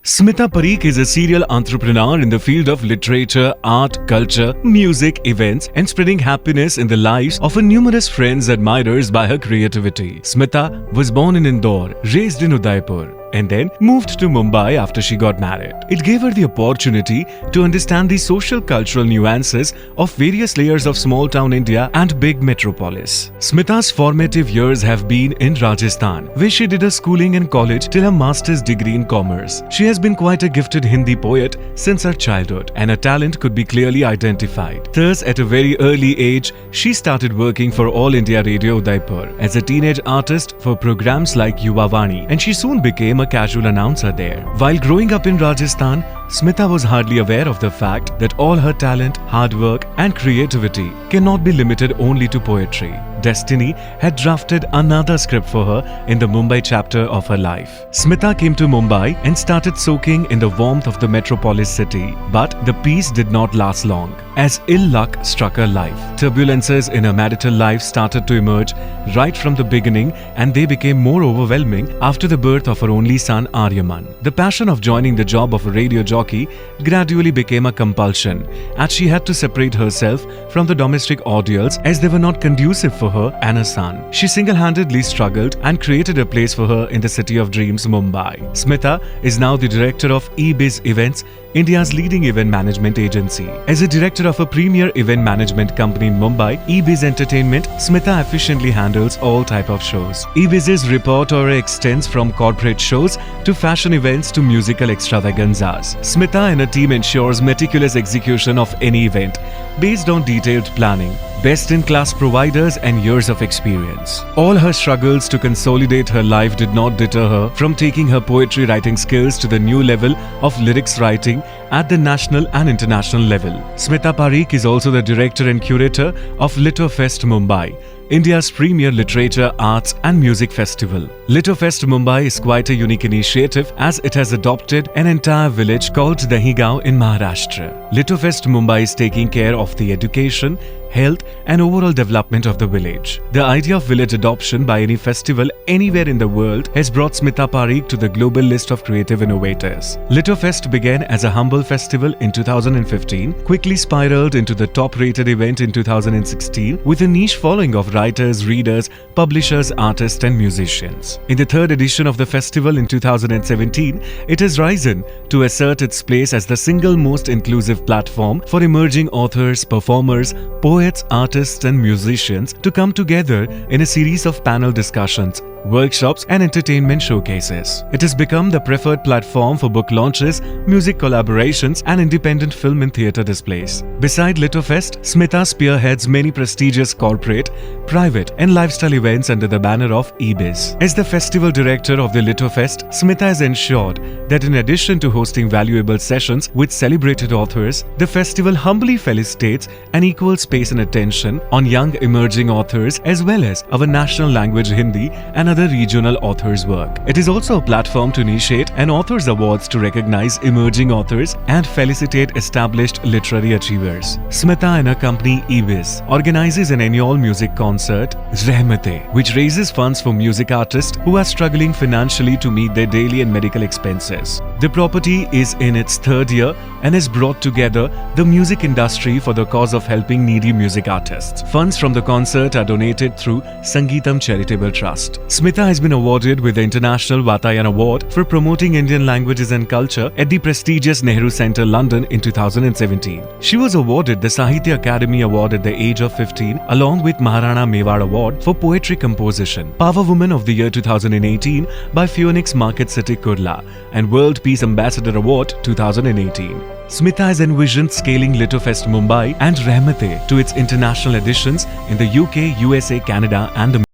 Smita Parikh is a serial entrepreneur in the field of literature, art, culture, music, events, and spreading happiness in the lives of her numerous friends and admirers by her creativity. Smita was born in Indore, raised in Udaipur, and then moved to Mumbai after she got married. It gave her the opportunity to understand the social cultural nuances of various layers of small town India and big metropolis. Smita's formative years have been in Rajasthan, where she did her schooling and college till her master's degree in commerce. She has been quite a gifted Hindi poet since her childhood, and her talent could be clearly identified. Thus, at a very early age, she started working for All India Radio Udaipur as a teenage artist for programs like Yuva Vani, and she soon became a casual announcer there. While growing up in Rajasthan, Smita was hardly aware of the fact that all her talent, hard work, and creativity cannot be limited only to poetry. Destiny had drafted another script for her in the Mumbai chapter of her life. Smita came to Mumbai and started soaking in the warmth of the metropolis city, but the peace did not last long, as ill luck struck her life. Turbulences in her marital life started to emerge right from the beginning, and they became more overwhelming after the birth of her only son Aryaman. The passion of joining the job of a radio jockey gradually became a compulsion, as she had to separate herself from the domestic ordeals as they were not conducive for her and her son. She single-handedly struggled and created a place for her in the city of dreams, Mumbai. Smita is now the director of eBiz Events, India's leading event management agency. As a director of a premier event management company in Mumbai, eBiz Entertainment, Smita efficiently handles all type of shows. eBiz's repertoire extends from corporate shows to fashion events to musical extravaganzas. Smita and her team ensures meticulous execution of any event based on detailed planning, best-in-class providers, and years of experience. All her struggles to consolidate her life did not deter her from taking her poetry writing skills to the new level of lyrics writing at the national and international level. Smita Parikh is also the director and curator of Litofest Mumbai, India's premier literature, arts and music festival. Litofest Mumbai is quite a unique initiative as it has adopted an entire village called Dahigaon in Maharashtra. Litofest Mumbai is taking care of the education, health and overall development of the village. The idea of village adoption by any festival anywhere in the world has brought Smita Parikh to the global list of creative innovators. Litofest began as a humble festival in 2015, quickly spiraled into the top-rated event in 2016 with a niche following of writers, readers, publishers, artists and musicians. In the third edition of the festival in 2017, it has risen to assert its place as the single most inclusive platform for emerging authors, performers, poets, artists and musicians to come together in a series of panel discussions, workshops and entertainment showcases. It has become the preferred platform for book launches, music collaborations and independent film and theatre displays. Beside Litofest, Smita spearheads many prestigious corporate, private and lifestyle events under the banner of eBiz. As the festival director of the Litofest, Smita has ensured that in addition to hosting valuable sessions with celebrated authors, the festival humbly felicitates an equal space and attention on young emerging authors as well as our national language Hindi and other regional authors' work. It is also a platform to initiate an authors' awards to recognize emerging authors and felicitate established literary achievers. Smita and her company eBiz organizes an annual music concert, Rehmate, which raises funds for music artists who are struggling financially to meet their daily and medical expenses. The property is in its third year and has brought together the music industry for the cause of helping needy music artists. Funds from the concert are donated through Sangeetam Charitable Trust. Smita has been awarded with the International Vatayan Award for promoting Indian languages and culture at the prestigious Nehru Centre, London in 2017. She was awarded the Sahitya Academy Award at the age of 15 along with Maharana Mewar Award for Poetry Composition, Power Woman of the Year 2018 by Phoenix Market City, Kurla, and World Peace Ambassador Award 2018. Smita has envisioned scaling Litofest Mumbai and Rehmate to its international editions in the UK, USA, Canada and the